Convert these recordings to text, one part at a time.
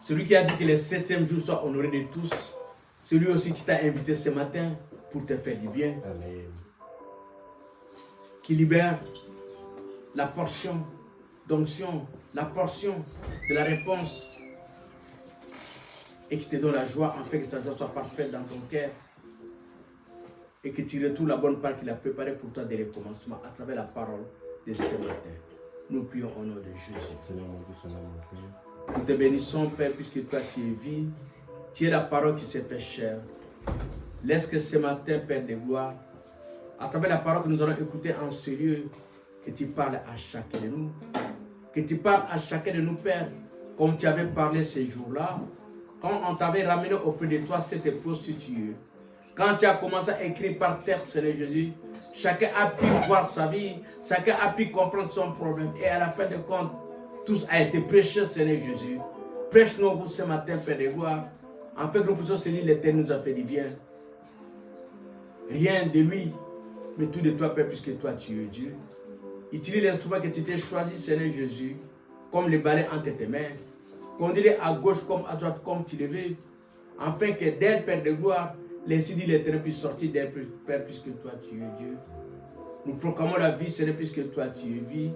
Celui qui a dit que le 7e jour soit honoré de tous. Celui aussi qui t'a invité ce matin pour te faire du bien. Amen. Qui libère la portion d'onction, la portion de la réponse. Et qui te donne la joie, afin que sa joie soit parfaite dans ton cœur. Et que tu retrouves la bonne part qu'il a préparée pour toi dès le commencement, à travers la parole de ce matin. Nous prions au nom de Jésus. Seigneur mon Dieu, Seigneur mon Père. Nous te bénissons, Père, puisque toi tu es vie. Tu es la parole qui s'est fait chair. Laisse que ce matin, Père de gloire, à travers la parole que nous allons écouter en ce lieu, que tu parles à chacun de nous. Que tu parles à chacun de nous, Père, comme tu avais parlé ces jours-là. Quand on t'avait ramené auprès de toi cette prostituée, quand tu as commencé à écrire par terre, Seigneur Jésus, chacun a pu voir sa vie, chacun a pu comprendre son problème. Et à la fin de compte, tout a été prêché, Seigneur Jésus. Prêche-nous vous ce matin, Père de gloire, afin que nous puissions se dire l'Éternel nous a fait du bien. Rien de lui, mais tout de toi, Père, puisque toi, tu es Dieu. Utilise l'instrument que tu t'es choisi, Seigneur Jésus, comme le balai entre tes mains. Conduis-les à gauche comme à droite, comme tu le veux, afin que d'elle, Père de gloire, les idées de l'Éternel puissent sortir d'elle, Père, puisque toi, tu es Dieu. Nous proclamons la vie, Seigneur, puisque toi, tu es vie.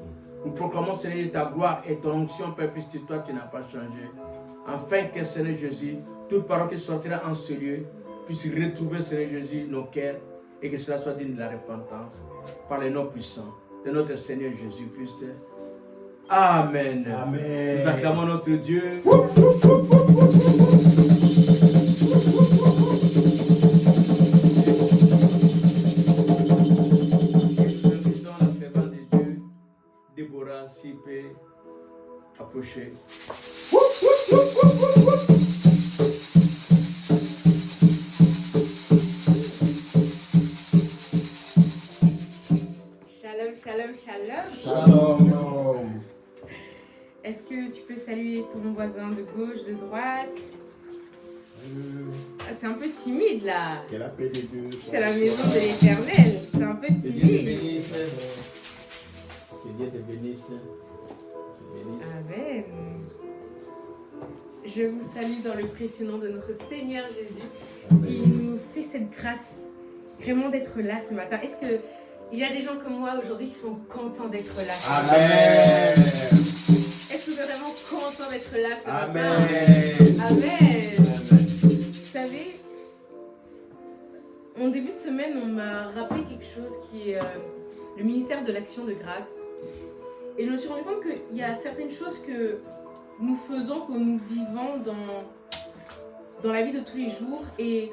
Nous proclamons, Seigneur, ta gloire et ton onction, Père, puisque toi, tu n'as pas changé. Afin que, Seigneur Jésus, toute parole qui sortira en ce lieu puisse retrouver, Seigneur Jésus, nos cœurs et que cela soit digne de la repentance par le nom puissant de notre Seigneur Jésus-Christ. Amen. Amen. Nous acclamons notre Dieu. Déborah, s'il peut approcher. Shalom, shalom, shalom. Shalom. Est-ce que tu peux saluer ton voisin de gauche, de droite? Ah, c'est un peu timide là. Que la paix de Dieu. C'est la maison de l'Éternel. C'est un peu Que Dieu te timide. bénisse. Que Dieu te bénisse. Amen. Je vous salue dans le précieux nom de notre Seigneur Jésus qui nous fait cette grâce vraiment d'être là ce matin. Est-ce que il y a des gens comme moi aujourd'hui qui sont contents d'être là? Amen. Est-ce que vous êtes vraiment contents d'être là ce matin? Amen. Amen. Vous savez, en début de semaine, on m'a rappelé quelque chose qui est le ministère de l'Action de Grâce. Et je me suis rendu compte qu'il y a certaines choses que nous faisons, que nous vivons dans la vie de tous les jours et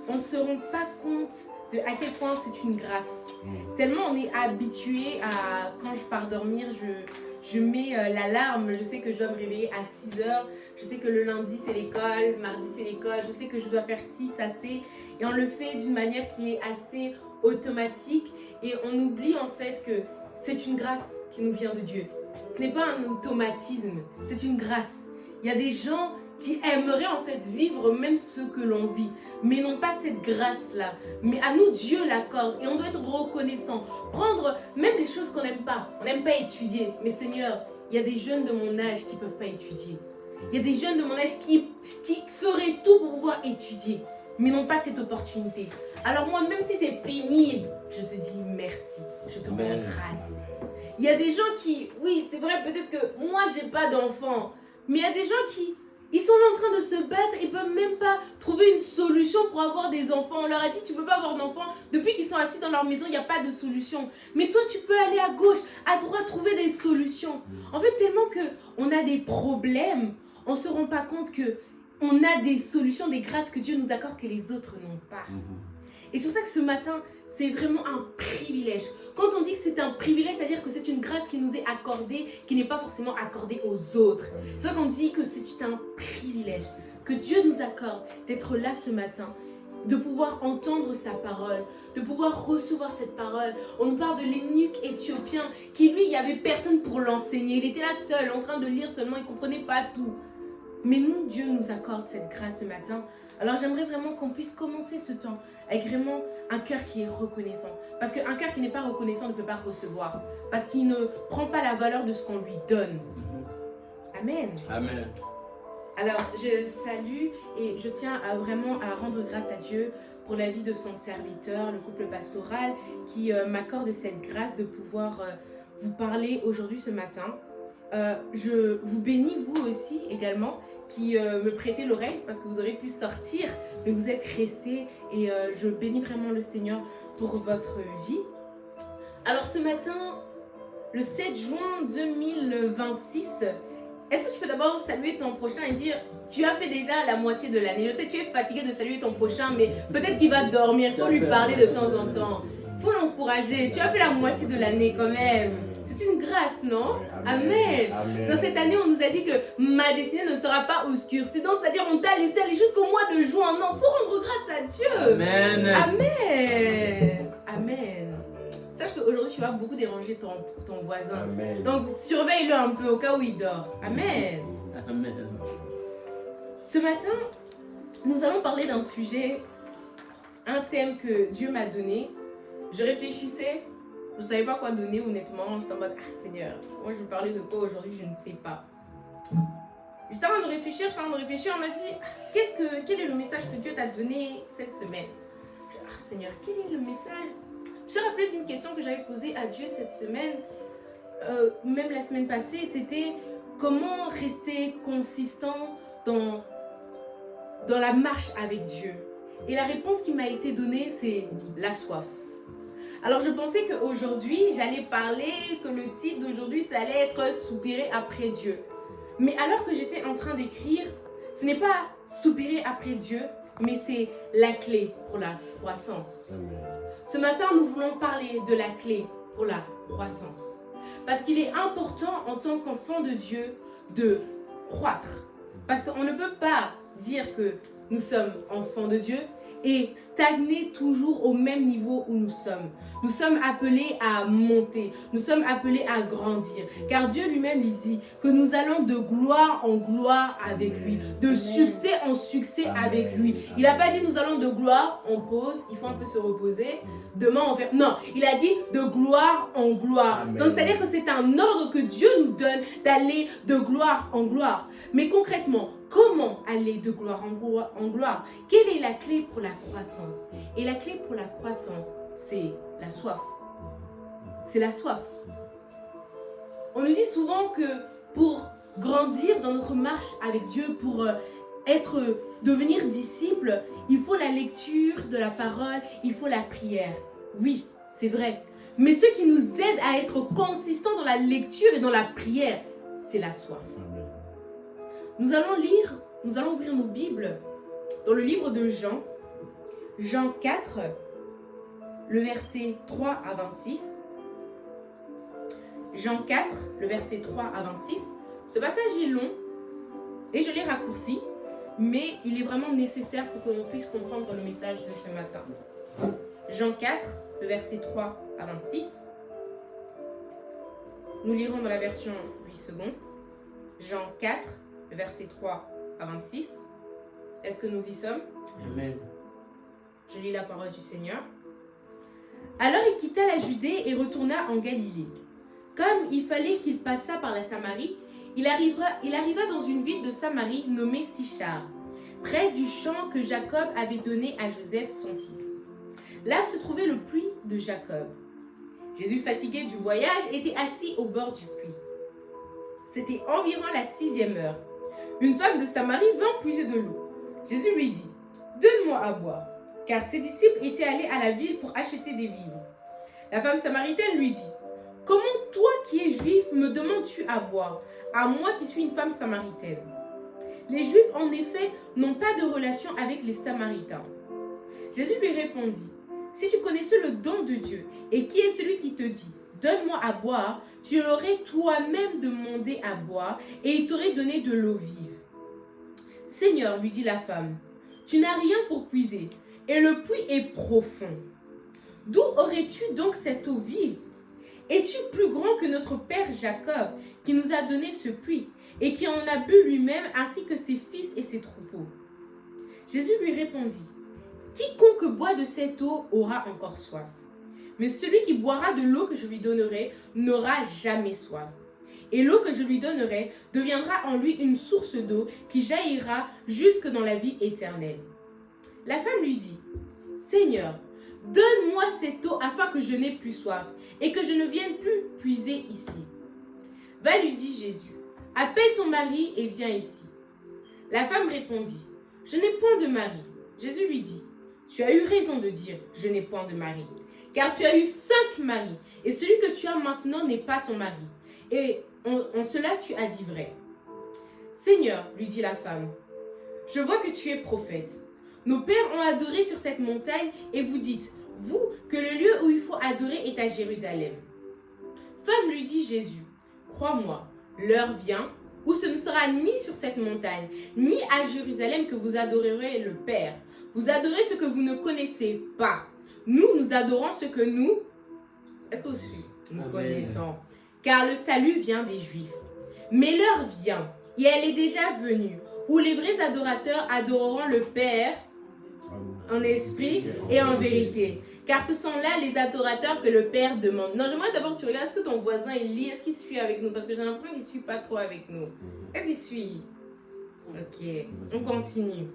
on ne se rend pas compte de à quel point c'est une grâce. Tellement on est habitué à, quand je pars dormir, je mets l'alarme, je sais que je dois me réveiller à 6h, je sais que le lundi c'est l'école, mardi c'est l'école, je sais que je dois faire ci, ça, c'est, et on le fait d'une manière qui est assez automatique et on oublie en fait que c'est une grâce qui nous vient de Dieu. Ce n'est pas un automatisme, c'est une grâce. Il y a des gens qui aimeraient en fait vivre même ce que l'on vit, mais n'ont pas cette grâce-là. Mais à nous, Dieu l'accorde et on doit être reconnaissant. Prendre même les choses qu'on n'aime pas. On n'aime pas étudier, mais Seigneur, il y a des jeunes de mon âge qui ne peuvent pas étudier. Il y a des jeunes de mon âge qui feraient tout pour pouvoir étudier, mais n'ont pas cette opportunité. Alors moi, même si c'est pénible, je te dis merci, je te rends grâce. Il y a des gens qui, oui, c'est vrai, peut-être que moi, j'ai pas d'enfants, mais il y a des gens qui, ils sont en train de se battre, ils peuvent même pas trouver une solution pour avoir des enfants. On leur a dit, tu peux pas avoir d'enfants. Depuis qu'ils sont assis dans leur maison, il n'y a pas de solution. Mais toi, tu peux aller à gauche, à droite, trouver des solutions. En fait, tellement qu'on a des problèmes, on ne se rend pas compte qu'on a des solutions, des grâces que Dieu nous accorde que les autres n'ont pas. Et c'est pour ça que ce matin, c'est vraiment un privilège. Quand on dit que c'est un privilège, c'est-à-dire que c'est une grâce qui nous est accordée, qui n'est pas forcément accordée aux autres. C'est ça qu'on dit que c'est un privilège que Dieu nous accorde d'être là ce matin, de pouvoir entendre sa parole, de pouvoir recevoir cette parole. On nous parle de l'eunuque éthiopien qui, lui, il n'y avait personne pour l'enseigner. Il était là seul, en train de lire seulement, il ne comprenait pas tout. Mais nous, Dieu nous accorde cette grâce ce matin. Alors j'aimerais vraiment qu'on puisse commencer ce temps avec vraiment un cœur qui est reconnaissant. Parce qu'un cœur qui n'est pas reconnaissant ne peut pas recevoir. Parce qu'il ne prend pas la valeur de ce qu'on lui donne. Amen. Amen. Alors, je salue et je tiens vraiment à rendre grâce à Dieu pour la vie de son serviteur, le couple pastoral, qui m'accorde cette grâce de pouvoir vous parler aujourd'hui ce matin. Je vous bénis, vous aussi également, qui me prêtez l'oreille parce que vous aurez pu sortir, mais vous êtes restés et je bénis vraiment le Seigneur pour votre vie. Alors ce matin, le 7 juin 2026, est-ce que tu peux d'abord saluer ton prochain et dire tu as fait déjà la moitié de l'année. Je sais que tu es fatigué de saluer ton prochain, mais peut-être qu'il va dormir, il faut lui parler de temps en temps. Il faut l'encourager. Tu as fait la moitié de l'année quand même. C'est une grâce, non? Amen. Amen. Dans cette année, on nous a dit que ma destinée ne sera pas obscurcie. Donc, c'est-à-dire, on t'a laissé aller jusqu'au mois de juin. Non, il faut rendre grâce à Dieu. Amen. Amen. Amen. Sache qu'aujourd'hui, tu vas beaucoup déranger ton voisin. Amen. Donc, surveille-le un peu au cas où il dort. Amen. Amen. Ce matin, nous allons parler d'un sujet, un thème que Dieu m'a donné. Je réfléchissais. Je ne savais pas quoi donner, honnêtement. J'étais en mode, ah Seigneur, moi je veux parler de quoi aujourd'hui, je ne sais pas. J'étais en train de réfléchir, on m'a dit, quel est le message que Dieu t'a donné cette semaine? Ah Seigneur, quel est le message? Je me suis rappelé d'une question que j'avais posée à Dieu cette semaine, même la semaine passée, c'était comment rester consistant dans la marche avec Dieu. Et la réponse qui m'a été donnée, c'est la soif. Alors je pensais qu'aujourd'hui, j'allais parler, que le titre d'aujourd'hui, ça allait être « Soupirer après Dieu ». Mais alors que j'étais en train d'écrire, ce n'est pas soupirer après Dieu, mais c'est la clé pour la croissance. Ce matin, nous voulons parler de la clé pour la croissance. Parce qu'il est important en tant qu'enfant de Dieu de croître. Parce qu'on ne peut pas dire que nous sommes enfants de Dieu et stagner toujours au même niveau où nous sommes. Nous sommes appelés à monter, nous sommes appelés à grandir. Car Dieu lui-même, il dit que nous allons de gloire en gloire avec lui, de succès en succès avec lui. Il n'a pas dit nous allons de gloire, on pause, il faut un peu se reposer, demain on fait... Non, il a dit de gloire en gloire. Amen. Donc c'est-à-dire que c'est un ordre que Dieu nous donne d'aller de gloire en gloire. Mais concrètement, comment aller de gloire en gloire? Quelle est la clé pour la croissance? Et la clé pour la croissance, c'est la soif. C'est la soif. On nous dit souvent que pour grandir dans notre marche avec Dieu, pour devenir disciple, il faut la lecture de la parole, il faut la prière. Oui, c'est vrai. Mais ce qui nous aide à être consistants dans la lecture et dans la prière, c'est la soif. Nous allons ouvrir nos Bibles dans le livre de Jean, Jean 4, le verset 3 à 26. Jean 4, le verset 3 à 26. Ce passage est long et je l'ai raccourci, mais il est vraiment nécessaire pour que l'on puisse comprendre le message de ce matin. Jean 4, le verset 3 à 26. Nous lirons dans la version 8 secondes. Jean 4, verset 3 à 26. Est-ce que nous y sommes? Amen. Je lis la parole du Seigneur. Alors il quitta la Judée et retourna en Galilée. Comme il fallait qu'il passât par la Samarie, il arriva dans une ville de Samarie nommée Sichar, près du champ que Jacob avait donné à Joseph son fils. Là se trouvait le puits de Jacob. Jésus, fatigué du voyage, était assis au bord du puits. C'était environ la 6e heure. Une femme de Samarie vint puiser de l'eau. Jésus lui dit, « Donne-moi à boire. » Car ses disciples étaient allés à la ville pour acheter des vivres. La femme samaritaine lui dit, « Comment toi qui es juif me demandes-tu à boire, à moi qui suis une femme samaritaine ?» Les Juifs, en effet, n'ont pas de relation avec les Samaritains. Jésus lui répondit, « Si tu connaissais le don de Dieu, et qui est celui qui te dit, « Donne-moi à boire », tu aurais toi-même demandé à boire, et il t'aurait donné de l'eau vive. « Seigneur, lui dit la femme, tu n'as rien pour puiser, et le puits est profond. D'où aurais-tu donc cette eau vive? Es-tu plus grand que notre père Jacob, qui nous a donné ce puits, et qui en a bu lui-même, ainsi que ses fils et ses troupeaux? » Jésus lui répondit, « Quiconque boit de cette eau aura encore soif. Mais celui qui boira de l'eau que je lui donnerai n'aura jamais soif. et l'eau que je lui donnerai deviendra en lui une source d'eau qui jaillira jusque dans la vie éternelle. » La femme lui dit, « Seigneur, donne-moi cette eau afin que je n'ai plus soif et que je ne vienne plus puiser ici. » Va, lui dit Jésus, « Appelle ton mari et viens ici. » La femme répondit, « Je n'ai point de mari. » Jésus lui dit, « Tu as eu raison de dire, je n'ai point de mari. Car tu as eu 5 maris, et celui que tu as maintenant n'est pas ton mari. Et en cela tu as dit vrai. » « Seigneur, lui dit la femme, je vois que tu es prophète. Nos pères ont adoré sur cette montagne, et vous dites, vous, que le lieu où il faut adorer est à Jérusalem. Femme, lui dit Jésus, crois-moi, l'heure vient où ce ne sera ni sur cette montagne, ni à Jérusalem que vous adorerez le Père. Vous adorez ce que vous ne connaissez pas. Nous adorons ce que nous... Est-ce que vous suivez? Nous connaissons. Car le salut vient des Juifs. Mais l'heure vient, et elle est déjà venue, où les vrais adorateurs adoreront le Père en esprit et en vérité. Car ce sont là les adorateurs que le Père demande. Non, j'aimerais d'abord que tu regardes, est-ce que ton voisin il lit, est-ce qu'il suit avec nous? Parce que j'ai l'impression qu'il ne suit pas trop avec nous. Est-ce qu'il suit? Ok, on continue.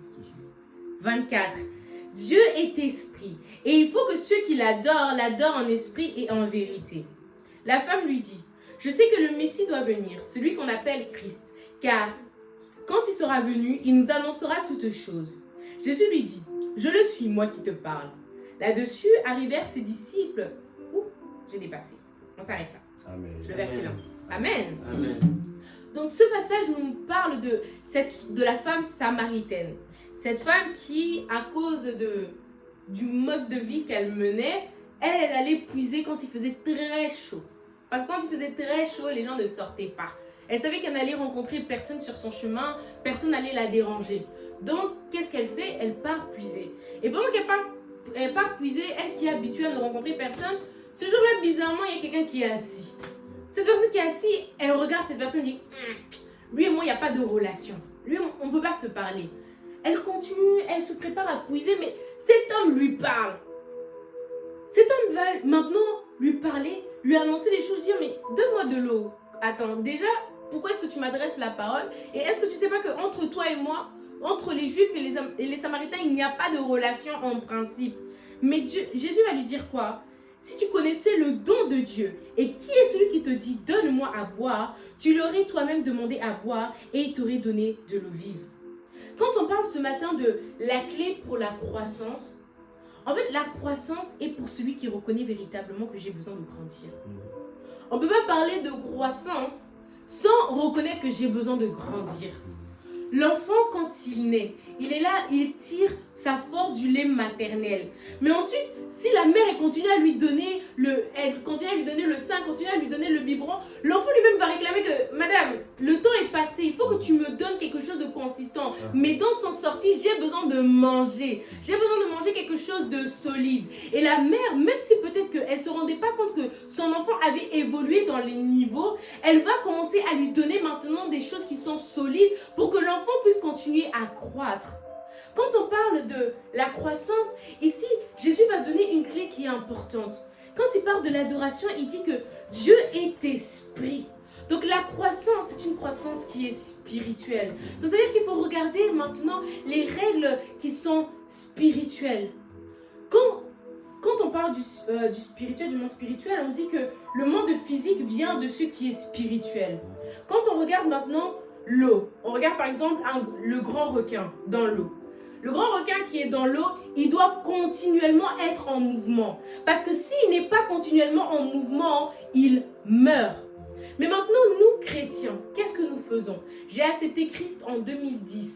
24. Dieu est esprit, et il faut que ceux qui l'adorent en esprit et en vérité. La femme lui dit, je sais que le Messie doit venir, celui qu'on appelle Christ, car quand il sera venu, il nous annoncera toutes choses. Jésus lui dit, je le suis, moi qui te parle. Là-dessus arrivèrent ses disciples. Ouh, j'ai dépassé. On s'arrête là. Amen. Le verset 26. Amen. Amen. Donc ce passage nous parle de la femme samaritaine. Cette femme qui, à cause du mode de vie qu'elle menait, elle allait puiser quand il faisait très chaud. Parce que quand il faisait très chaud, les gens ne sortaient pas. Elle savait qu'elle n'allait rencontrer personne sur son chemin, personne n'allait la déranger. Donc, qu'est-ce qu'elle fait? Elle part puiser. Et pendant qu'elle part puiser, elle qui est habituée à ne rencontrer personne, ce jour-là, bizarrement, il y a quelqu'un qui est assis. Cette personne qui est assise, elle regarde cette personne et dit lui et moi, il n'y a pas de relation. Lui, on ne peut pas se parler. Elle continue, elle se prépare à puiser, mais cet homme lui parle. Cet homme va maintenant lui parler, lui annoncer des choses, dire mais donne-moi de l'eau. Attends, déjà, pourquoi est-ce que tu m'adresses la parole? Et est-ce que tu ne sais pas qu'entre toi et moi, entre les Juifs et les Samaritains, il n'y a pas de relation en principe? Mais Jésus va lui dire quoi? Si tu connaissais le don de Dieu et qui est celui qui te dit donne-moi à boire, tu l'aurais toi-même demandé à boire et il t'aurait donné de l'eau vive. Quand on parle ce matin de la clé pour la croissance, en fait la croissance est pour celui qui reconnaît véritablement que j'ai besoin de grandir. On ne peut pas parler de croissance sans reconnaître que j'ai besoin de grandir. L'enfant, quand il naît, il est là, il tire sa force du lait maternel. Mais ensuite, si la mère elle continue à lui donner le sein, continue à lui donner le biberon, l'enfant lui-même va réclamer que, madame, le temps est passé, il faut que tu me donnes quelque chose de consistant. Mais dans son sortie, j'ai besoin de manger. J'ai besoin de manger quelque chose de solide. Et la mère, même si peut-être qu'elle ne se rendait pas compte que son enfant avait évolué dans les niveaux, elle va commencer à lui donner maintenant des choses qui sont solides pour que l'enfant puisse continuer à croître. Quand on parle de la croissance, ici, Jésus va donner une clé qui est importante. Quand il parle de l'adoration, il dit que Dieu est esprit. Donc la croissance, c'est une croissance qui est spirituelle. Donc c'est-à-dire qu'il faut regarder maintenant les règles qui sont spirituelles. Quand on parle du spirituel, du monde spirituel, on dit que le monde physique vient de ce qui est spirituel. Quand on regarde maintenant l'eau, on regarde par exemple le grand requin dans l'eau. Le grand requin qui est dans l'eau, il doit continuellement être en mouvement. Parce que s'il n'est pas continuellement en mouvement, il meurt. Mais maintenant, nous, chrétiens, qu'est-ce que nous faisons? J'ai accepté Christ en 2010.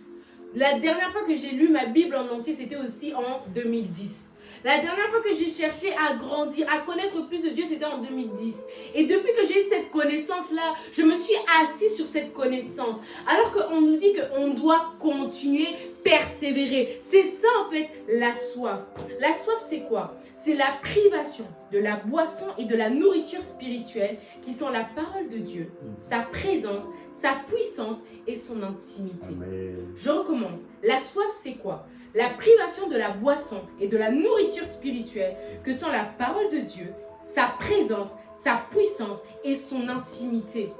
La dernière fois que j'ai lu ma Bible en entier, c'était aussi en 2010. La dernière fois que j'ai cherché à grandir, à connaître plus de Dieu, c'était en 2010. Et depuis que j'ai eu cette connaissance-là, je me suis assise sur cette connaissance. Alors qu'on nous dit qu'on doit continuer, persévérer. C'est ça en fait la soif. La soif, c'est quoi? C'est la privation de la boisson et de la nourriture spirituelle qui sont la parole de Dieu, sa présence, sa puissance et son intimité. Amen. Je recommence. La soif, c'est quoi? La privation de la boisson et de la nourriture spirituelle que sont la parole de Dieu, sa présence, sa puissance et son intimité.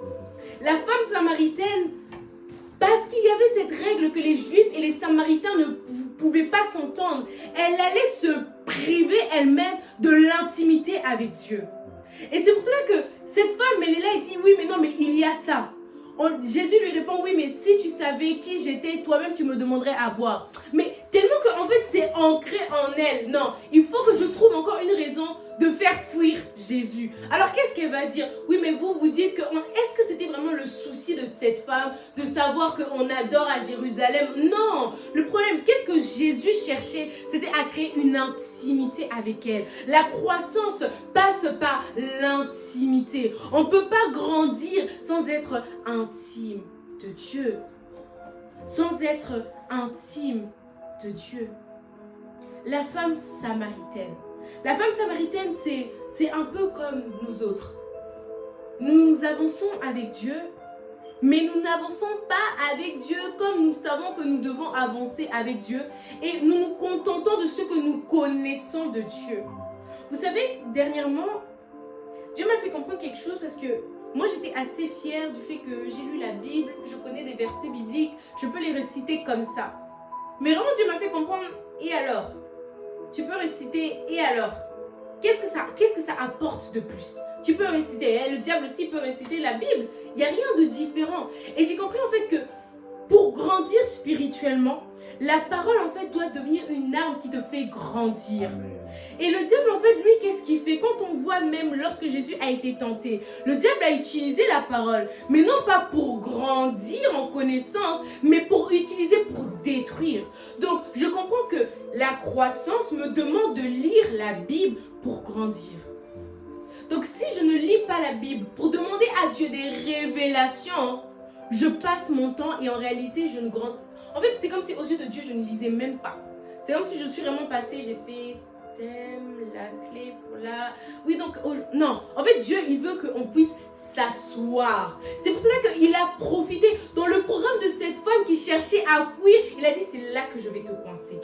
La femme samaritaine, parce qu'il y avait cette règle que les Juifs et les Samaritains ne pouvaient pas s'entendre, elle allait se priver elle-même de l'intimité avec Dieu. Et c'est pour cela que cette femme, elle est là et dit, oui, mais non, mais il y a ça. Jésus lui répond, oui, mais si tu savais qui j'étais, toi-même, tu me demanderais à boire. Mais tellement qu'en fait, c'est ancré en elle. Non, il faut que je trouve encore une raison de faire fuir Jésus. Alors, qu'est-ce qu'elle va dire? Oui, mais vous dites que... Est-ce que c'était vraiment le souci de cette femme de savoir qu'on adore à Jérusalem? Non. Le problème, qu'est-ce que Jésus cherchait? C'était à créer une intimité avec elle. La croissance passe par l'intimité. On ne peut pas grandir sans être intime de Dieu. Sans être intime de Dieu. La femme samaritaine. La femme samaritaine, c'est un peu comme nous autres. Nous avançons avec Dieu, mais nous n'avançons pas avec Dieu comme nous savons que nous devons avancer avec Dieu. Et nous nous contentons de ce que nous connaissons de Dieu. Vous savez, dernièrement, Dieu m'a fait comprendre quelque chose parce que moi, j'étais assez fière du fait que j'ai lu la Bible, je connais des versets bibliques, je peux les réciter comme ça. Mais vraiment, Dieu m'a fait comprendre, et alors? Tu peux réciter, et alors? Qu'est-ce que ça apporte de plus? Tu peux réciter, le diable aussi peut réciter la Bible. Il n'y a rien de différent. Et j'ai compris en fait que pour grandir spirituellement, la parole en fait doit devenir une arme qui te fait grandir. Amen. Et le diable en fait, lui, qu'est-ce qu'il fait? Quand on voit même lorsque Jésus a été tenté, le diable a utilisé la parole, mais non pas pour grandir en connaissance, mais pour utiliser pour détruire. Donc, je comprends que la croissance me demande de lire la Bible pour grandir. Donc, si je ne lis pas la Bible pour demander à Dieu des révélations, je passe mon temps et en réalité, je ne grandis. En fait, c'est comme si aux yeux de Dieu, je ne lisais même pas. C'est comme si je suis vraiment passée, j'ai fait thème, la clé pour la... Oui, donc, non. En fait, Dieu, il veut qu'on puisse s'asseoir. C'est pour cela qu'il a profité dans le programme de cette femme qui cherchait à fuir. Il a dit, c'est là que je vais te coincer.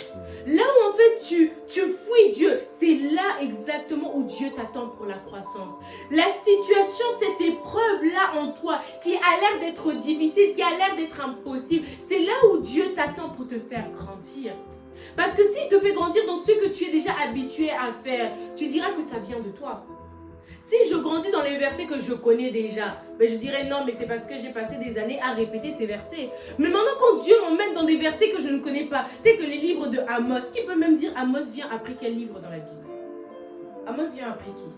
Là où en fait, tu fuis Dieu, c'est là exactement où Dieu t'attend pour la croissance. La situation, cette épreuve-là en toi, qui a l'air d'être difficile, qui a l'air d'être impossible, c'est là où Dieu t'attend pour te faire grandir. Parce que s'il te fait grandir dans ce que tu es déjà habitué à faire, tu diras que ça vient de toi. Si je grandis dans les versets que je connais déjà, ben je dirais non, mais c'est parce que j'ai passé des années à répéter ces versets. Mais maintenant, quand Dieu m'emmène dans des versets que je ne connais pas, tel que les livres de Amos, qui peut même dire Amos vient après quel livre dans la Bible? Amos vient après qui?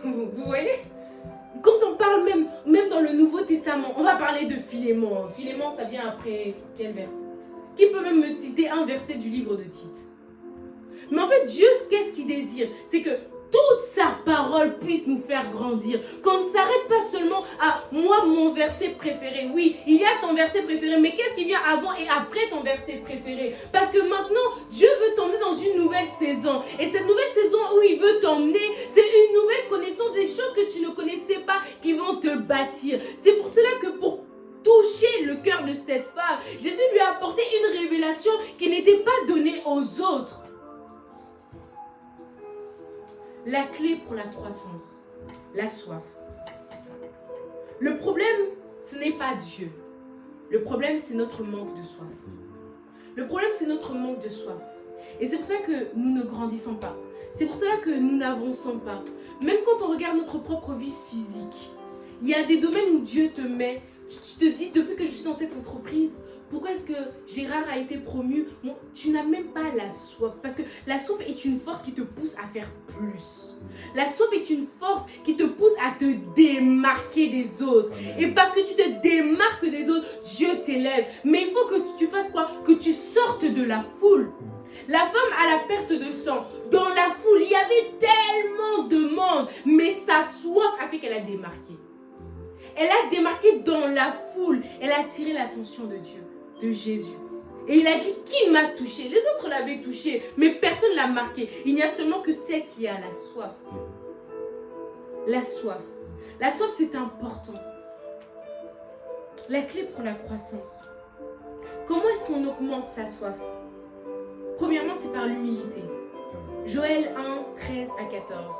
Vous voyez? Quand on parle même dans le Nouveau Testament, on va parler de Philémon. Philémon, ça vient après quel verset? Qui peut même me citer un verset du livre de Tite? Mais en fait, Dieu, qu'est-ce qu'il désire? C'est que toute sa parole puisse nous faire grandir. Qu'on ne s'arrête pas seulement à moi, mon verset préféré. Oui, il y a ton verset préféré, mais qu'est-ce qui vient avant et après ton verset préféré? Parce que maintenant, Dieu veut t'emmener dans une nouvelle saison. Et cette nouvelle saison où il veut t'emmener, c'est une nouvelle connaissance des choses que tu ne connaissais pas qui vont te bâtir. C'est pour cela que pour toucher le cœur de cette femme, Jésus lui a apporté une révélation qui n'était pas donnée aux autres. La clé pour la croissance, la soif. Le problème, ce n'est pas Dieu. Le problème, c'est notre manque de soif. Le problème, c'est notre manque de soif. Et c'est pour ça que nous ne grandissons pas. C'est pour cela que nous n'avançons pas. Même quand on regarde notre propre vie physique, il y a des domaines où Dieu te met. Tu te dis, depuis que je suis dans cette entreprise, pourquoi est-ce que Gérard a été promu? Bon, tu n'as même pas la soif. Parce que la soif est une force qui te pousse à faire plus. La soif est une force qui te pousse à te démarquer des autres. Amen. Et parce que tu te démarques des autres, Dieu t'élève. Mais il faut que tu fasses quoi? Que tu sortes de la foule. La femme à la perte de sang, dans la foule, il y avait tellement de monde. Mais sa soif a fait qu'elle a démarqué. Elle a démarqué dans la foule. Elle a attiré l'attention de Dieu, de Jésus. Et il a dit, qui m'a touché? Les autres l'avaient touché, mais personne ne l'a marqué. Il n'y a seulement que celle qui a la soif. La soif. La soif, c'est important. La clé pour la croissance. Comment est-ce qu'on augmente sa soif? Premièrement, c'est par l'humilité. Joël 1, 13 à 14.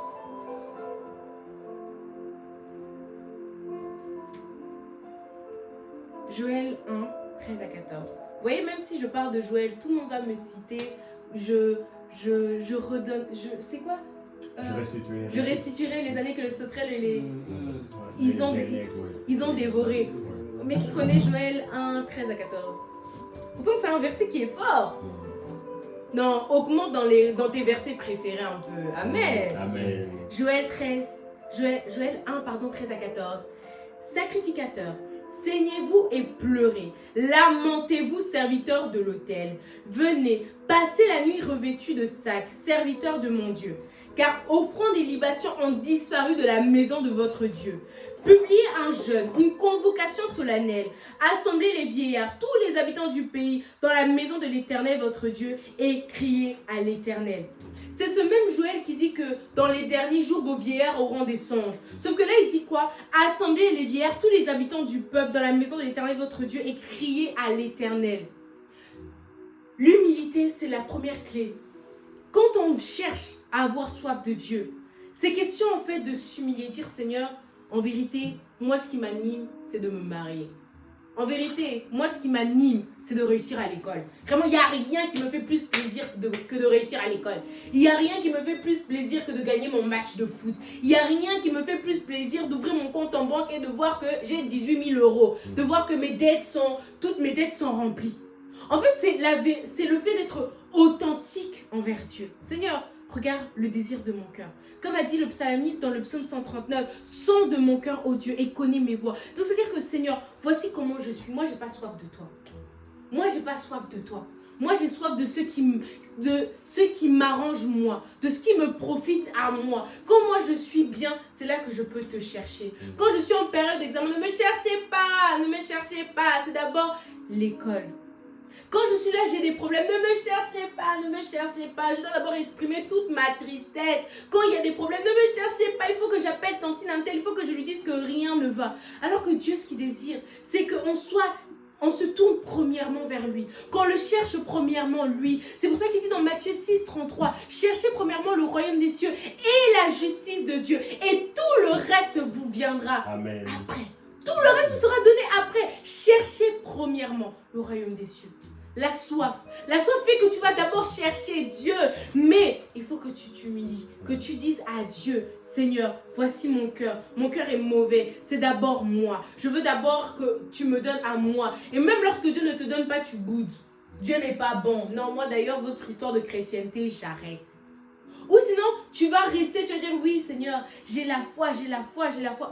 Joël 1, 13 à 14. Vous voyez, même si je parle de Joël, tout le monde va me citer. Je redonne. C'est quoi Je restituerai les années que le sauterelle et les. Ils ont dévoré. Mais qui connaît Joël 1, 13 à 14? Pourtant, c'est un verset qui est fort. Non, augmente dans tes versets préférés un peu. Amen. Amen. Joël 1, 13 à 14. Sacrificateurs, saignez-vous et pleurez. Lamentez-vous, serviteurs de l'autel. Venez, passez la nuit revêtus de sacs, serviteurs de mon Dieu. Car offrandes et libations ont disparu de la maison de votre Dieu. Publiez un jeûne, une convocation solennelle. Assemblez les vieillards, tous les habitants du pays, dans la maison de l'Éternel votre Dieu, et criez à l'Éternel. C'est ce même Joël qui dit que dans les derniers jours, vos vieillards auront des songes. Sauf que là, il dit quoi? Assemblez les vieillards, tous les habitants du peuple, dans la maison de l'Éternel votre Dieu, et criez à l'Éternel. L'humilité, c'est la première clé. Quand on cherche à avoir soif de Dieu, c'est question en fait de s'humilier, dire Seigneur, en vérité, moi ce qui m'anime, c'est de me marier. En vérité, moi ce qui m'anime, c'est de réussir à l'école. Vraiment, il n'y a rien qui me fait plus plaisir que de réussir à l'école. Il n'y a rien qui me fait plus plaisir que de gagner mon match de foot. Il n'y a rien qui me fait plus plaisir d'ouvrir mon compte en banque et de voir que j'ai 18 000 euros. De voir que toutes mes dettes sont remplies. En fait, c'est le fait d'être authentique envers Dieu. Seigneur, regarde le désir de mon cœur. Comme a dit le psalmiste dans le psaume 139, sonde de mon cœur, ô Dieu, et connais mes voies. Donc, c'est-à-dire que Seigneur, voici comment je suis. Moi, j'ai pas soif de toi. Moi, j'ai pas soif de toi. Moi, j'ai soif de ce qui m'arrange moi, de ce qui me profite à moi. Quand moi, je suis bien, c'est là que je peux te chercher. Quand je suis en période d'examen, ne me cherchez pas. C'est d'abord l'école. Quand je suis là, j'ai des problèmes. Ne me cherchez pas. Je dois d'abord exprimer toute ma tristesse. Quand il y a des problèmes, ne me cherchez pas. Il faut que j'appelle Tantine Antel. Il faut que je lui dise que rien ne va. Alors que Dieu, ce qu'il désire, c'est on se tourne premièrement vers lui. Qu'on le cherche premièrement lui. C'est pour ça qu'il dit dans Matthieu 6, 33, cherchez premièrement le royaume des cieux et la justice de Dieu. Et tout le reste vous viendra après. Tout le reste vous sera donné après. Cherchez premièrement le royaume des cieux. La soif fait que tu vas d'abord chercher Dieu. Mais il faut que tu t'humilies, que tu dises à Dieu, Seigneur, voici mon cœur. Mon cœur est mauvais. C'est d'abord moi. Je veux d'abord que tu me donnes à moi. Et même lorsque Dieu ne te donne pas, tu boudes. Dieu n'est pas bon. Non, moi d'ailleurs, votre histoire de chrétienté, j'arrête. Ou sinon, tu vas rester, tu vas dire, oui Seigneur, j'ai la foi.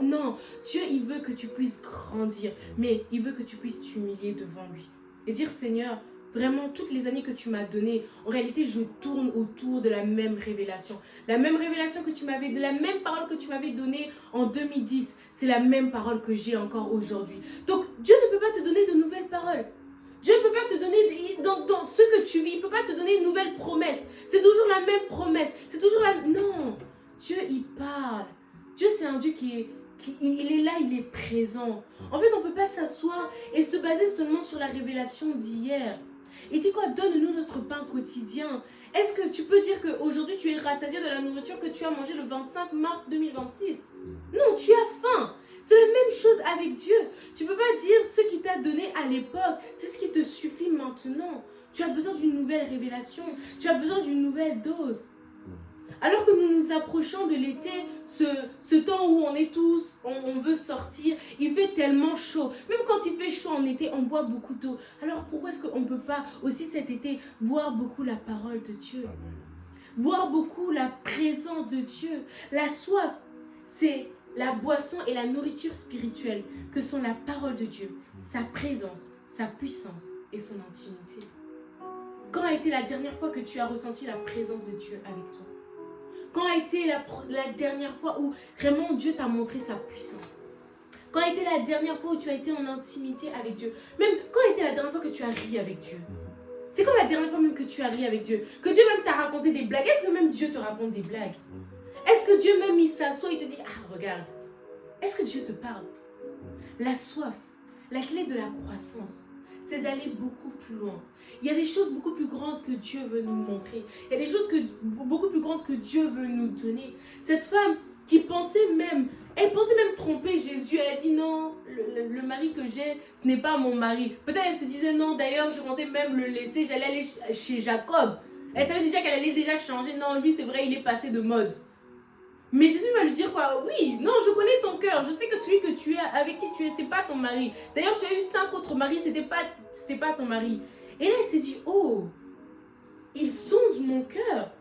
Non, Dieu, il veut que tu puisses grandir. Mais il veut que tu puisses t'humilier devant lui. Et dire, Seigneur, vraiment, toutes les années que tu m'as données, en réalité, je tourne autour de la même révélation. La même révélation que tu m'avais, de la même parole que tu m'avais donnée en 2010, c'est la même parole que j'ai encore aujourd'hui. Donc, Dieu ne peut pas te donner de nouvelles paroles. Dieu ne peut pas te donner, dans ce que tu vis, il ne peut pas te donner une nouvelle promesse. C'est toujours la même promesse. C'est toujours la... Non, Dieu, il parle. Dieu, c'est un Dieu il est là, il est présent. En fait, on ne peut pas s'asseoir et se baser seulement sur la révélation d'hier. Il dit quoi? Donne-nous notre pain quotidien. Est-ce que tu peux dire qu'aujourd'hui, tu es rassasié de la nourriture que tu as mangée le 25 mars 2026? Non, tu as faim. C'est la même chose avec Dieu. Tu ne peux pas dire ce qu'il t'a donné à l'époque, c'est ce qui te suffit maintenant. Tu as besoin d'une nouvelle révélation. Tu as besoin d'une nouvelle dose. Alors que nous nous approchons de l'été, ce temps où on est tous, on veut sortir, il fait tellement chaud. Même quand il fait chaud en été, on boit beaucoup d'eau. Alors pourquoi est-ce qu'on ne peut pas aussi cet été boire beaucoup la parole de Dieu? Boire beaucoup la présence de Dieu. La soif, c'est la boisson et la nourriture spirituelle que sont la parole de Dieu, sa présence, sa puissance et son intimité. Quand a été la dernière fois que tu as ressenti la présence de Dieu avec toi? Quand a été la dernière fois où vraiment Dieu t'a montré sa puissance? Quand a été la dernière fois où tu as été en intimité avec Dieu? Même quand a été la dernière fois que tu as ri avec Dieu? C'est comme la dernière fois même que tu as ri avec Dieu? Que Dieu même t'a raconté des blagues? Est-ce que même Dieu te raconte des blagues? Est-ce que Dieu même il s'assoit et te dit, ah regarde? Est-ce que Dieu te parle? La soif, la clé de la croissance, c'est d'aller beaucoup plus loin. Il y a des choses beaucoup plus grandes que Dieu veut nous montrer. Il y a des choses beaucoup plus grandes que Dieu veut nous donner. Cette femme, qui pensait même, elle pensait même tromper Jésus. Elle a dit non, le mari que j'ai, ce n'est pas mon mari. Peut-être elle se disait non, d'ailleurs je comptais même le laisser, j'allais aller chez Jacob. Elle savait déjà qu'elle allait déjà changer. Non, lui c'est vrai, il est passé de mode. Mais Jésus va lui dire quoi? Oui, non, je connais ton cœur. Je sais que celui que tu es, avec qui tu es, c'est pas ton mari. D'ailleurs, tu as eu 5 autres maris, c'était pas ton mari. Et là, elle s'est dit, oh, il sonde mon cœur.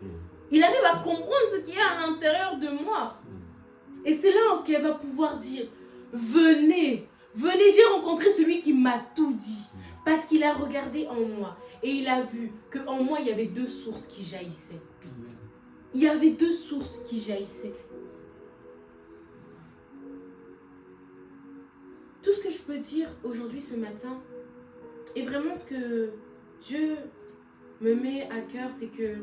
Il arrive à comprendre ce qui est à l'intérieur de moi. Et c'est là qu'elle va pouvoir dire, venez, j'ai rencontré celui qui m'a tout dit. Parce qu'il a regardé en moi. Et il a vu qu'en moi, il y avait 2 sources qui jaillissaient. Il y avait 2 sources qui jaillissaient. Tout ce que je peux dire aujourd'hui, ce matin, et vraiment ce que Dieu me met à cœur, c'est que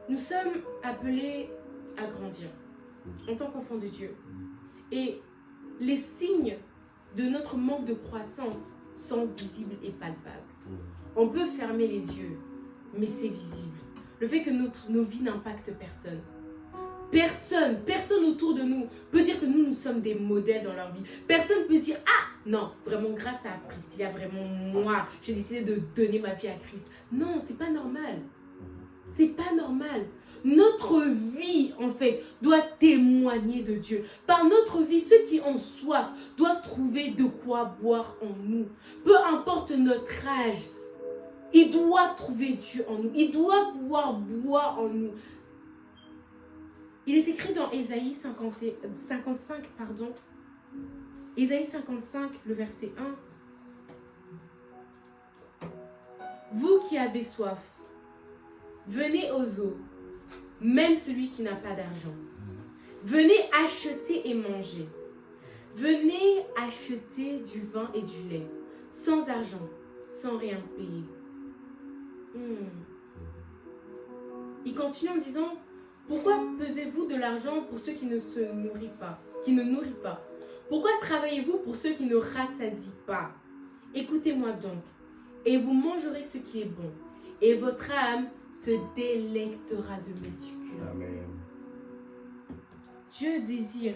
nous sommes appelés à grandir en tant qu'enfants de Dieu. Et les signes de notre manque de croissance sont visibles et palpables. On peut fermer les yeux, mais c'est visible. Le fait que nos vies n'impactent personne. Personne autour de nous peut dire que nous sommes des modèles dans leur vie. Personne peut dire, ah, non, vraiment grâce à Priscilla, vraiment moi, j'ai décidé de donner ma vie à Christ. Non, c'est pas normal. C'est pas normal. Notre vie, en fait, doit témoigner de Dieu. Par notre vie, ceux qui ont soif doivent trouver de quoi boire en nous. Peu importe notre âge, ils doivent trouver Dieu en nous. Ils doivent pouvoir boire en nous. Il est écrit dans Ésaïe 55, Ésaïe 55, le verset 1. Vous qui avez soif, venez aux eaux, même celui qui n'a pas d'argent. Venez acheter et manger. Venez acheter du vin et du lait, sans argent, sans rien payer. Il continue en disant, pourquoi pesez-vous de l'argent pour ceux qui ne se nourrissent pas, Pourquoi travaillez-vous pour ceux qui ne rassasient pas? Écoutez-moi donc, et vous mangerez ce qui est bon, et votre âme se délectera de mes succulents. Amen. Dieu désire,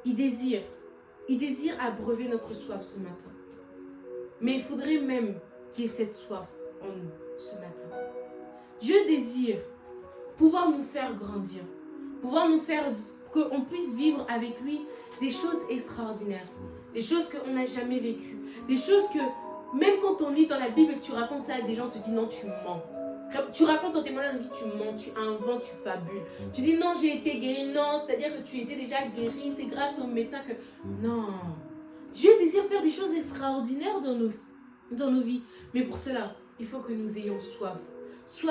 il désire abreuver notre soif ce matin. Mais il faudrait même qu'il y ait cette soif en nous ce matin. Dieu désire pouvoir nous faire grandir, pouvoir nous faire qu'on puisse vivre avec lui des choses extraordinaires, des choses qu'on n'a jamais vécues, des choses que même quand on lit dans la Bible et que tu racontes ça à des gens, on te dit non, tu mens. Tu racontes ton témoignage, on te dit tu mens, tu inventes, tu fabules. Tu dis non, j'ai été guéri, non, c'est-à-dire que tu étais déjà guéri, c'est grâce au médecin que... Non. Dieu désire faire des choses extraordinaires dans nos vies. Mais pour cela, il faut que nous ayons soif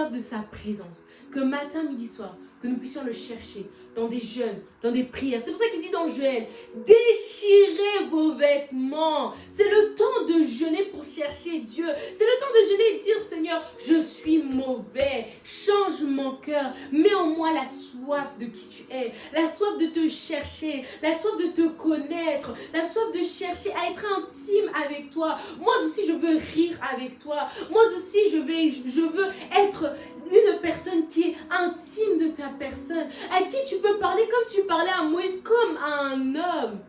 de sa présence. Que matin, midi, soir, que nous puissions le chercher dans des jeûnes, dans des prières. C'est pour ça qu'il dit dans Joël, déchirez vos vêtements. C'est le temps de jeûner pour chercher Dieu. C'est le temps de jeûner et dire, Seigneur, je suis mauvais. Change mon cœur. Mets en moi la soif de qui tu es. La soif de te chercher. La soif de te connaître. La soif de chercher à être intime avec toi. Moi aussi, je veux rire avec toi. Moi aussi, je veux être une personne qui est intime de ta personne, à qui tu peux parler comme tu parlais à Moïse, comme à un homme.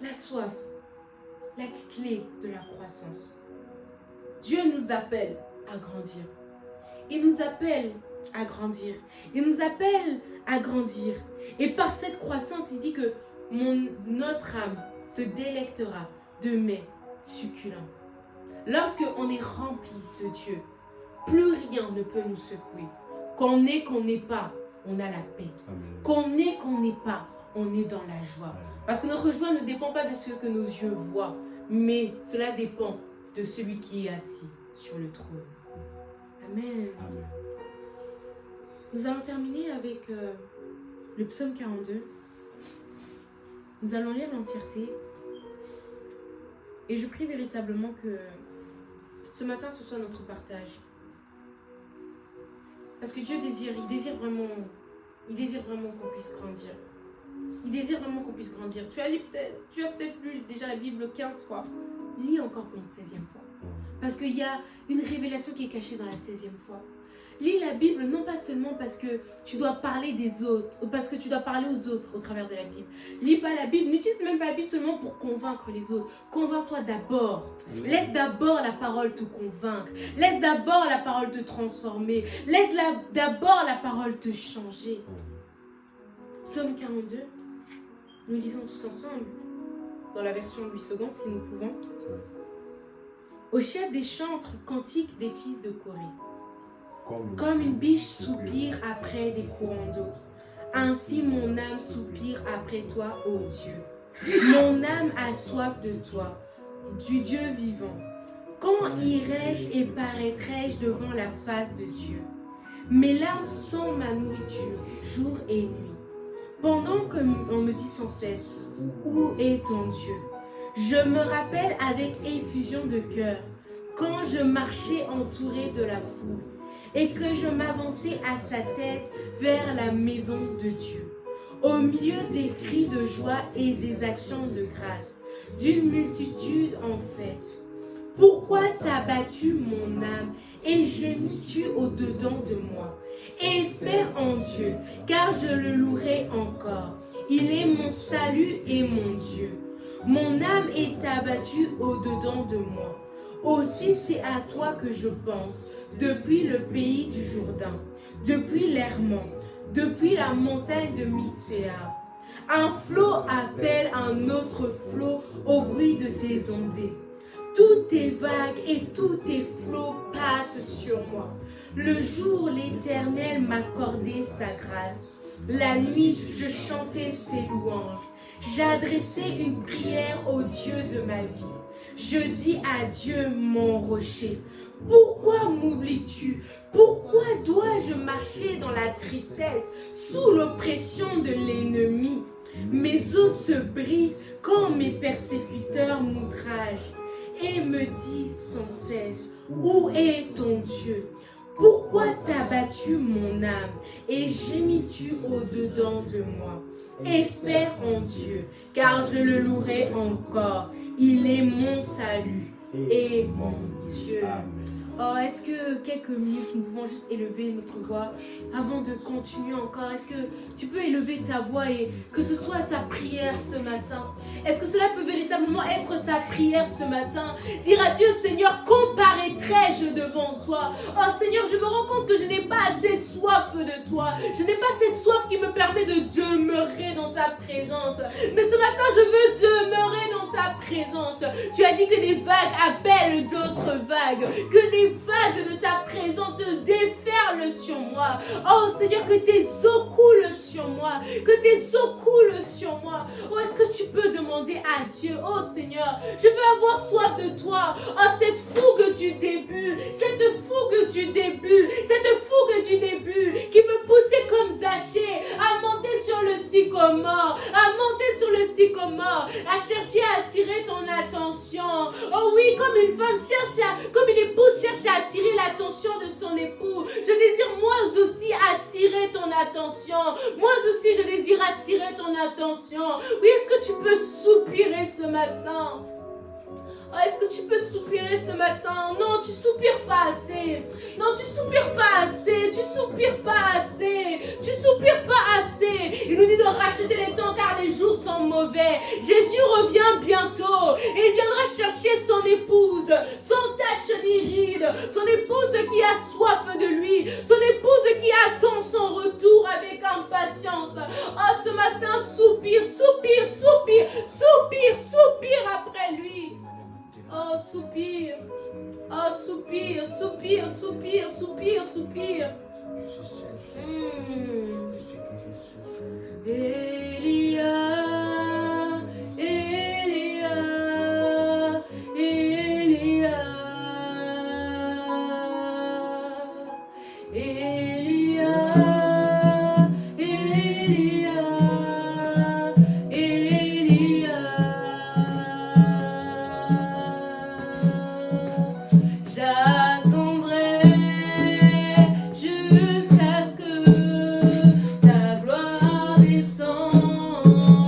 La soif, la clé de la croissance. Dieu nous appelle à grandir. Il nous appelle à grandir. Il nous appelle à grandir. Et par cette croissance, il dit que notre âme se délectera de mets succulents. Lorsque on est rempli de Dieu, plus rien ne peut nous secouer. Qu'on ait, qu'on n'ait pas, on a la paix. Amen. Qu'on ait, qu'on n'ait pas, on est dans la joie. Parce que notre joie ne dépend pas de ce que nos yeux voient, mais cela dépend de celui qui est assis sur le trône. Amen. Amen. Nous allons terminer avec le psaume 42. Nous allons lire l'entièreté. Et je prie véritablement que ce matin, ce soit notre partage. Parce que Dieu désire vraiment qu'on puisse grandir. Il désire vraiment qu'on puisse grandir. Tu as peut-être lu déjà la Bible 15 fois. Lis encore pour une 16e fois. Parce qu'il y a une révélation qui est cachée dans la 16e fois. Lis la Bible non pas seulement parce que tu dois parler des autres, parce que tu dois parler aux autres au travers de la Bible. Lis pas la Bible, n'utilise même pas la Bible seulement pour convaincre les autres. Convainc-toi d'abord. Laisse d'abord la parole te convaincre. Laisse d'abord la parole te transformer. Laisse d'abord la parole te changer. Psaume 42, nous lisons tous ensemble, dans la version Louis II, si nous pouvons. Au chef des chantres, cantique des fils de Corée. Comme une biche soupire après des courants d'eau, ainsi mon âme soupire après toi, ô Dieu. Mon âme a soif de toi, du Dieu vivant. Quand irai-je et paraîtrai-je devant la face de Dieu? Mes larmes sont ma nourriture, jour et nuit. Pendant qu'on me dit sans cesse, où est ton Dieu? Je me rappelle avec effusion de cœur, quand je marchais entouré de la foule, et que je m'avançais à sa tête vers la maison de Dieu, au milieu des cris de joie et des actions de grâce, d'une multitude en fête. Pourquoi t'as battu mon âme et gémis-tu au-dedans de moi? Espère en Dieu, car je le louerai encore. Il est mon salut et mon Dieu. Mon âme est abattue au-dedans de moi. Aussi c'est à toi que je pense, depuis le pays du Jourdain, depuis l'Hermon, depuis la montagne de Mitsea. Un flot appelle un autre flot au bruit de tes ondées. Toutes tes vagues et tous tes flots passent sur moi. Le jour, l'Éternel m'accordait sa grâce. La nuit, je chantais ses louanges. J'adressais une prière au Dieu de ma vie. Je dis à Dieu, mon rocher, pourquoi m'oublies-tu? Pourquoi dois-je marcher dans la tristesse, sous l'oppression de l'ennemi? Mes os se brisent quand mes persécuteurs m'outragent et me disent sans cesse, où est ton Dieu? Pourquoi t'as battu mon âme et gémis-tu au-dedans de moi? Espère en Dieu, car je le louerai encore. Il est mon salut et mon Dieu. Oh, est-ce que quelques minutes, nous pouvons juste élever notre voix avant de continuer encore? Est-ce que tu peux élever ta voix et que ce soit ta prière ce matin? Est-ce que cela peut véritablement être ta prière ce matin? Dire à Dieu, Seigneur, comparaîtrai-je devant toi? Oh Seigneur, je me rends compte que je n'ai pas assez soif de toi. Je n'ai pas cette soif qui me permet de demeurer dans ta présence. Mais ce matin, je veux demeurer dans ta présence. Tu as dit que des vagues appellent d'autres vagues, que les vagues de ta présence se déferlent sur moi. Oh Seigneur, que tes eaux coulent sur moi, que tes eaux coulent sur moi. Oh, est-ce que tu peux demander à Dieu, oh Seigneur, je veux avoir soif de toi. Oh, cette fougue du début, qui me poussait comme Zachée à monter sur le sycomore, à chercher à attirer ton attention. Oh oui, comme une femme comme une épouse cherche à attirer l'attention de son époux. Je désire moi aussi attirer ton attention. Moi aussi je désire attirer ton attention. Oui, est-ce que tu peux soupirer ce matin? Oh, est-ce que tu peux soupirer ce matin? Non, tu soupires pas assez. Non, tu soupires pas assez. Tu soupires pas assez. Tu soupires pas assez. Il nous dit de racheter les temps car les jours sont mauvais. Jésus revient bientôt. Et il viendra chercher son épouse, sans tache ni ride. Son épouse qui a soif de lui. Son épouse qui attend son retour avec impatience. Oh, ce matin, soupire après lui. Oh, soupire. Oh, soupire. Jusqu'à ce que ta gloire descende.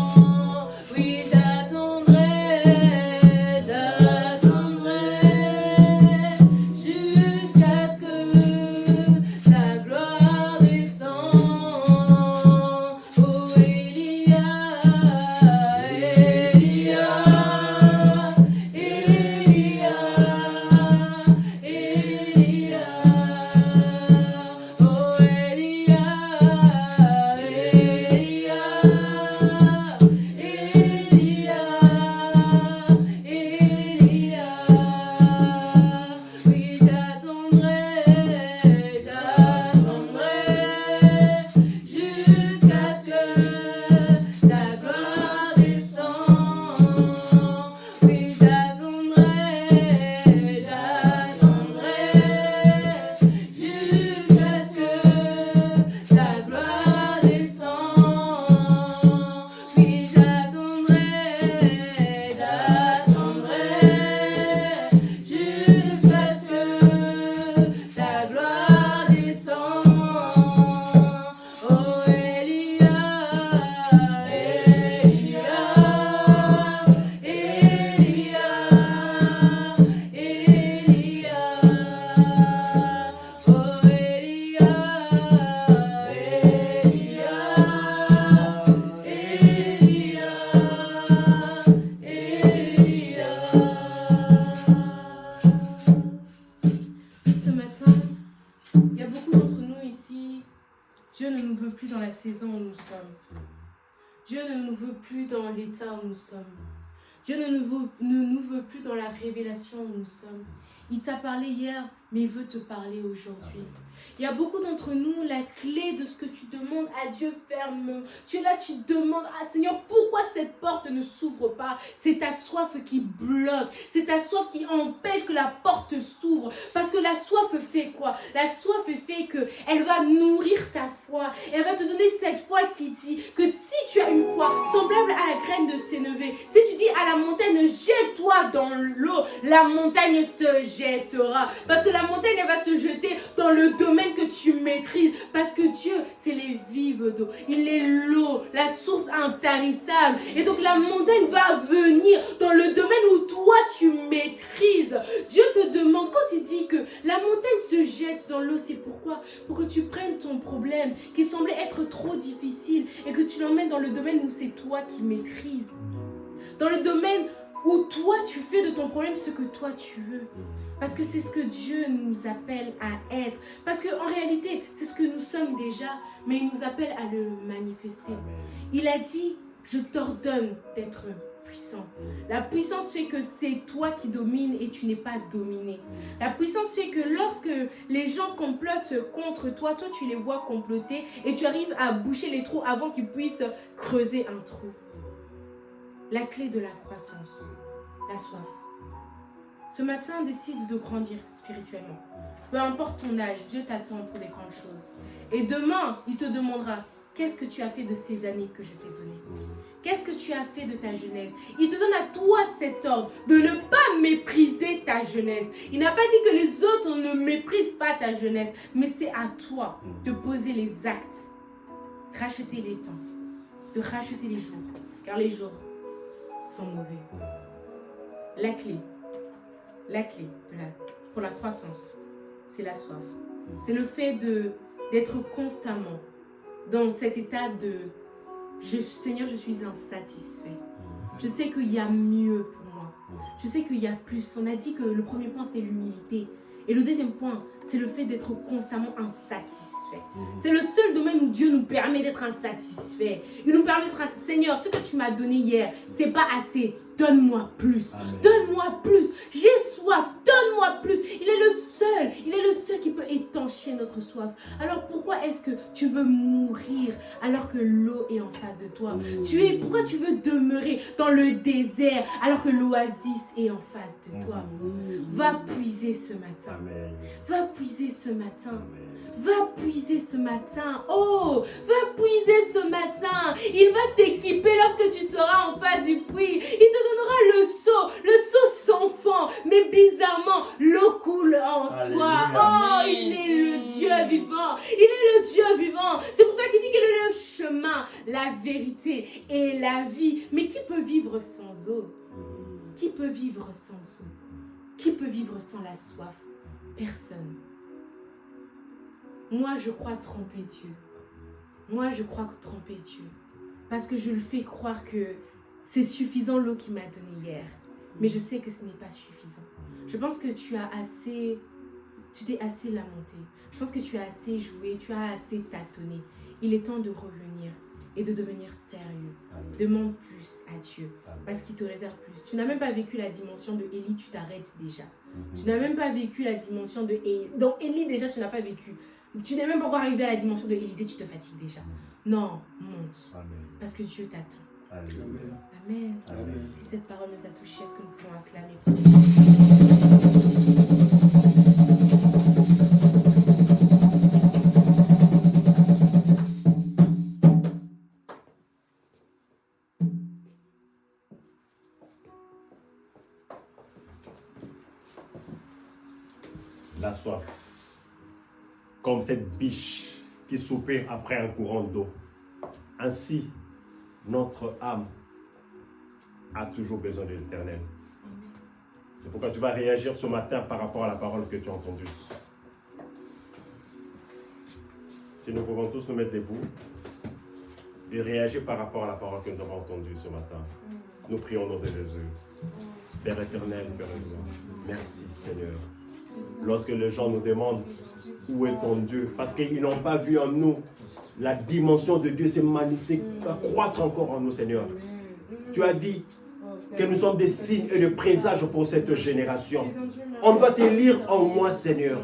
plus dans la saison où nous sommes. Dieu ne nous veut plus dans l'état où nous sommes. Dieu ne nous veut plus dans la révélation où nous sommes. Il t'a parlé hier, mais il veut te parler aujourd'hui. Il y a beaucoup d'entre nous, la clé de ce que tu demandes à Dieu ferme. Tu es là, tu demandes, ah Seigneur, pourquoi cette porte ne s'ouvre pas? C'est ta soif qui bloque. C'est ta soif qui empêche que la porte s'ouvre. Parce que la soif fait quoi? La soif fait qu'elle va nourrir ta foi. Elle va te donner cette foi qui dit que si tu as une foi semblable à la graine de sénévé, si tu dis à la montagne, jette-toi dans l'eau, la montagne se jettera. Parce que la montagne, elle va se jeter dans le domaine que tu maîtrises. Parce que Dieu, c'est les vives d'eau. Il est l'eau, la source intarissable. Et donc la montagne va venir dans le domaine où toi, tu maîtrises. Dieu te demande, quand il dit que la montagne se jette dans l'eau, c'est pourquoi? Pour que tu prennes ton problème qui semblait être trop difficile et que tu l'emmènes dans le domaine où c'est toi qui maîtrises. Dans le domaine où toi, tu fais de ton problème ce que toi, tu veux. Parce que c'est ce que Dieu nous appelle à être. Parce qu'en réalité, c'est ce que nous sommes déjà, mais il nous appelle à le manifester. Il a dit, je t'ordonne d'être puissant. La puissance fait que c'est toi qui domines et tu n'es pas dominé. La puissance fait que lorsque les gens complotent contre toi, toi tu les vois comploter et tu arrives à boucher les trous avant qu'ils puissent creuser un trou. La clé de la croissance, la soif. Ce matin, décide de grandir spirituellement. Peu importe ton âge, Dieu t'attend pour des grandes choses. Et demain, il te demandera, qu'est-ce que tu as fait de ces années que je t'ai données? Qu'est-ce que tu as fait de ta jeunesse? Il te donne à toi cet ordre de ne pas mépriser ta jeunesse. Il n'a pas dit que les autres ne méprisent pas ta jeunesse, mais c'est à toi de poser les actes, racheter les temps, de racheter les jours, car les jours sont mauvais. La clé pour la croissance, c'est la soif. C'est le fait d'être constamment dans cet état de Seigneur, je suis insatisfait. Je sais qu'il y a mieux pour moi. Je sais qu'il y a plus. On a dit que le premier point, c'était l'humilité. Et le deuxième point, c'est le fait d'être constamment insatisfait. C'est le seul domaine où Dieu nous permet d'être insatisfait. Il nous permet d'être insatisfait. Seigneur, ce que tu m'as donné hier, c'est pas assez. Donne-moi plus. Donne-moi plus. J'ai soif. Donne-moi plus. Il est le seul qui peut étancher notre soif. Alors pourquoi est-ce que tu veux mourir alors que l'eau est en face de toi? Pourquoi tu veux demeurer dans le désert alors que l'oasis est en face de toi? Va puiser ce matin. Va puiser ce matin. Va puiser ce matin. Oh, va puiser ce matin. Il va t'équiper lorsque tu seras en face du puits. Il te donnera le seau sans fond. Mais bizarrement, l'eau coule en toi. Oh, il est le Dieu vivant. Il est le Dieu vivant. C'est pour ça qu'il dit qu'il est le chemin, la vérité et la vie. Mais qui peut vivre sans eau? Qui peut vivre sans eau? Qui peut vivre sans la soif? Personne. Moi, je crois tromper Dieu. Moi, je crois tromper Dieu. Parce que je le fais croire que c'est suffisant l'eau qu'il m'a donnée hier. Mais je sais que ce n'est pas suffisant. Je pense que tu t'es assez lamenté. Je pense que tu as assez joué, tu as assez tâtonné. Il est temps de revenir et de devenir sérieux. Demande plus à Dieu parce qu'il te réserve plus. Tu n'as même pas vécu la dimension de Élie, tu t'arrêtes déjà. Tu n'as même pas vécu la dimension de Élie. Donc Élie déjà, tu n'as pas vécu. Tu n'es même pas encore arrivé à la dimension de Élisée, tu te fatigues déjà. Non, monte. Parce que Dieu t'attend. Amen. Amen. Si cette parole nous a touchés, est-ce que nous pouvons acclamer pour la soif, comme cette biche qui soupire après un courant d'eau. Ainsi, notre âme a toujours besoin de l'Éternel. C'est pourquoi tu vas réagir ce matin par rapport à la parole que tu as entendue. Si nous pouvons tous nous mettre debout et réagir par rapport à la parole que nous avons entendue ce matin. Nous prions au nom de Jésus. Père éternel, Père éternel, merci Seigneur. Lorsque les gens nous demandent où est ton Dieu? Parce qu'ils n'ont pas vu en nous la dimension de Dieu s'est manifestée, croître encore en nous, Seigneur. Tu as dit que nous sommes des signes et des présages pour cette génération. On doit te lire en moi, Seigneur.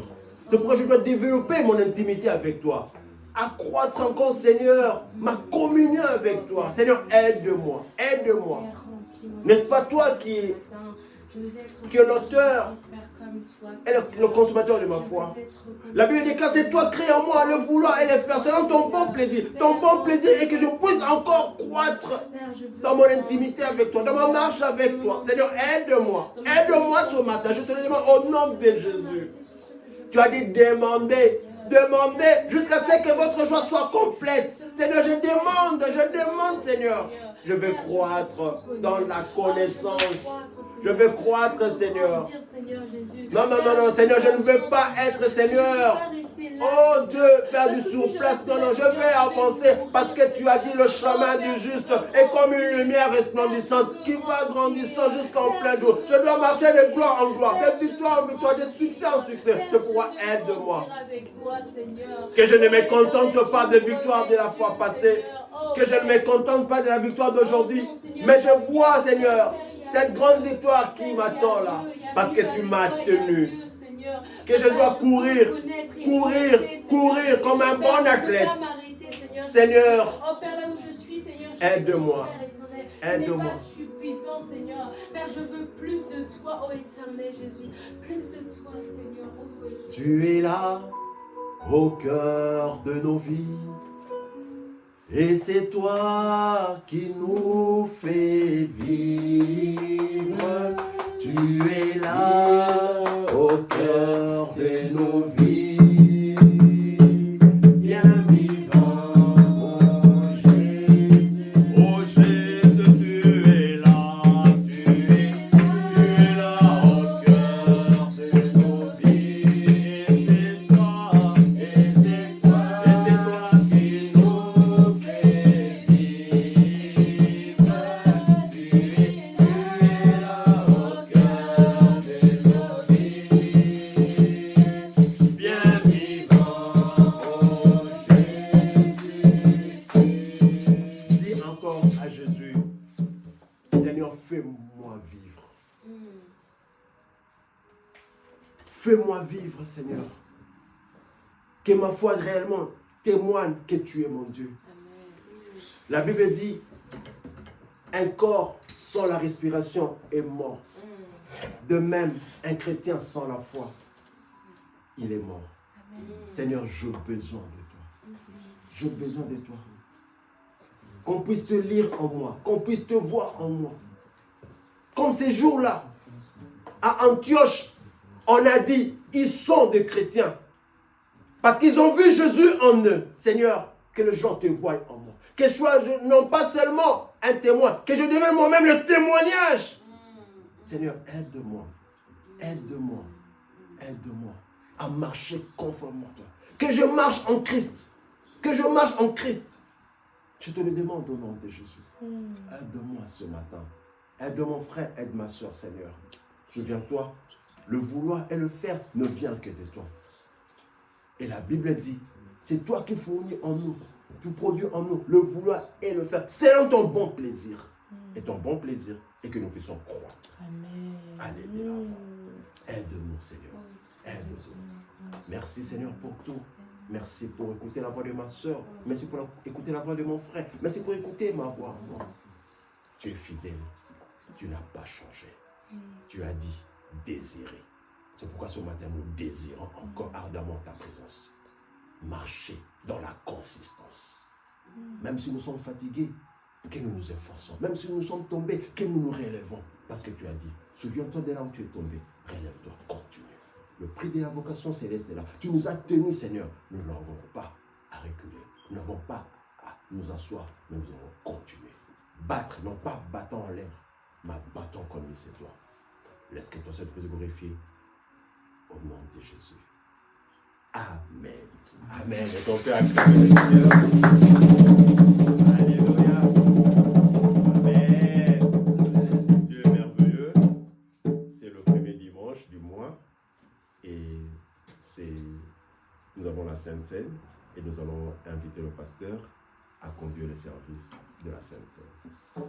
C'est pourquoi je dois développer mon intimité avec toi. Accroître encore, Seigneur, ma communion avec toi. Seigneur, aide-moi, aide-moi. N'est-ce pas toi qui est l'auteur et le consommateur de ma foi? La Bible dit que c'est toi créé en moi le vouloir et le faire selon ton bon plaisir. Ton bon plaisir est que je puisse encore croître dans mon intimité avec toi, dans ma marche avec toi. Seigneur, aide-moi. Aide-moi ce matin. Je te le demande au nom de Jésus. Tu as dit demander. Demandez jusqu'à ce que votre joie soit complète. Seigneur, je demande, Seigneur. Je veux croître dans la connaissance. Je veux croître, Seigneur. Non, non, non, non, Seigneur, je ne veux pas être, Seigneur. Oh Dieu, faire du surplace. Non, non, je vais avancer parce que tu as dit le chemin du juste est comme une lumière resplendissante qui va grandissant jusqu'en plein jour. Je dois marcher de gloire en gloire, de victoire en victoire, de succès en succès. C'est pourquoi aide-moi. Que je ne me contente pas de victoire de la fois passée. Que je ne me contente pas de la victoire d'aujourd'hui. Mais je vois, Seigneur, cette grande victoire qui m'attend là. Parce que tu m'as tenu. Que je dois courir comme un bon athlète. Seigneur, aide-moi. Aide-moi. Père, je veux plus de toi, ô éternel Jésus. Plus de toi, Seigneur, ô Jésus. Tu es là, au cœur de nos vies. Et c'est toi qui nous fais vivre. Tu es là, au cœur de nos vies. Bien vivant, oh Jésus. Oh Jésus, tu es là, tu es là, au cœur de nos vies. Et c'est toi qui nous fais vivre. Tu es là, au cœur de nos vies. Bien vivant, oh Jésus. Dis encore à Jésus, Seigneur, fais-moi vivre. Fais-moi vivre, Seigneur. Que ma foi réellement témoigne que tu es mon Dieu. La Bible dit, un corps sans la respiration est mort. De même, un chrétien sans la foi, il est mort. Seigneur, j'ai besoin de toi. J'ai besoin de toi. Qu'on puisse te lire en moi, qu'on puisse te voir en moi. Comme ces jours-là, à Antioche, on a dit, ils sont des chrétiens. Parce qu'ils ont vu Jésus en eux. Seigneur, que les gens te voient en moi. Que je sois non pas seulement un témoin, que je devienne moi-même le témoignage. Seigneur, aide-moi. Aide-moi. Aide-moi à marcher conformément à toi. Que je marche en Christ. Que je marche en Christ. Je te le demande au nom de Jésus. Aide-moi ce matin. Aide mon frère, aide ma soeur, Seigneur. Souviens-toi, le vouloir et le faire ne vient que de toi. Et la Bible dit, c'est toi qui fournis en nous, tu produis en nous le vouloir et le faire, selon ton bon plaisir. Et ton bon plaisir est que nous puissions croire. Amen. Allez de l'avant. Aide-nous, Seigneur. Aide-nous. Merci, Seigneur, pour tout. Merci pour écouter la voix de ma soeur. Merci pour écouter la voix de mon frère. Merci pour écouter ma voix. Tu es fidèle. Tu n'as pas changé. Tu as dit désirer. C'est pourquoi ce matin, nous désirons encore ardemment ta présence. Marcher dans la consistance. Même si nous sommes fatigués, que nous nous efforçons. Même si nous sommes tombés, que nous nous relèvons. Parce que tu as dit, souviens-toi de là où tu es tombé. Relève-toi, continue. Le prix de la vocation céleste est là. Tu nous as tenus, Seigneur. Nous n'avons pas à reculer. Nous n'avons pas à nous asseoir. Mais nous allons continuer. Battre, non pas battant en l'air, mais battons comme il se doit. Laisse que ton Saint-Esprit soit glorifié. Au nom de Jésus. Amen. Amen. Et ton cœur acclame le Seigneur. Alléluia. Amen. Dieu est merveilleux. C'est le premier dimanche du mois. Et c'est nous avons la Sainte Seine et nous allons inviter le pasteur à conduire le service de la Sainte Seine.